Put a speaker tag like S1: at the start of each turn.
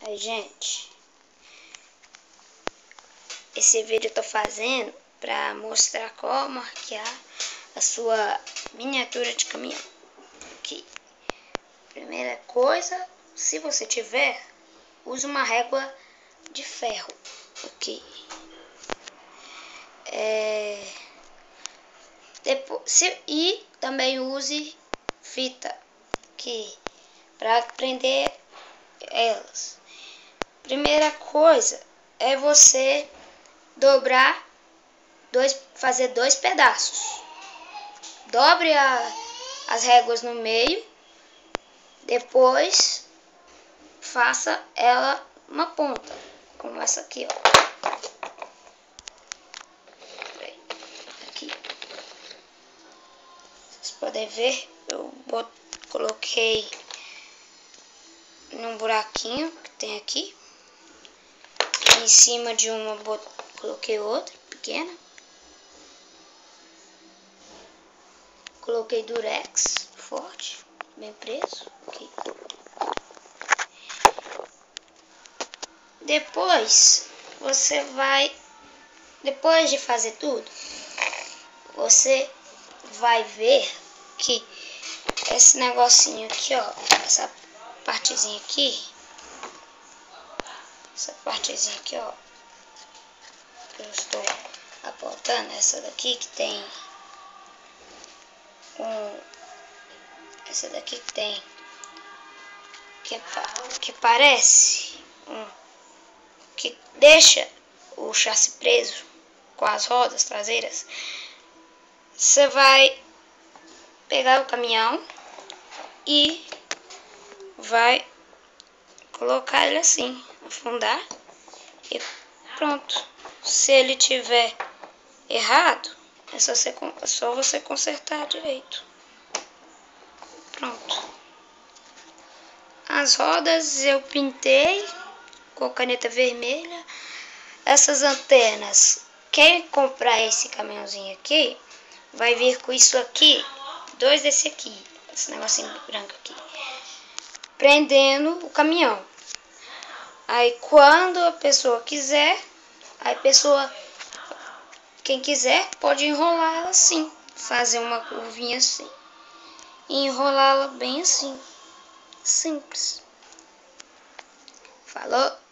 S1: Aí, gente, esse vídeo eu tô fazendo pra mostrar como arquear a sua miniatura de caminhão. Aqui. Primeira coisa, se você tiver, use uma régua de ferro. Aqui. E também use fita aqui para prender elas. Primeira coisa é você fazer dois pedaços. Dobre as réguas no meio, depois faça ela uma ponta, como essa aqui, ó. Aqui. Vocês podem ver, eu coloquei num buraquinho que tem aqui. Em cima de uma coloquei outra pequena. Coloquei durex forte, bem preso. Aqui. Depois depois de fazer tudo, você vai ver que esse negocinho aqui, ó, essa partezinha aqui, ó, que eu estou apontando, essa daqui que tem essa daqui que tem que parece que deixa o chassi preso com as rodas traseiras. Você vai pegar o caminhão e vai colocar ele assim, afundar e pronto. Se ele tiver errado, é só você consertar direito. Pronto. As rodas eu pintei com caneta vermelha. Essas antenas, quem comprar esse caminhãozinho aqui, vai vir com isso aqui, dois desse aqui, esse negocinho branco aqui, prendendo o caminhão. Aí quando a pessoa quiser, quem quiser pode enrolar ela assim, fazer uma curvinha assim e enrolá-la bem assim, simples. Falou?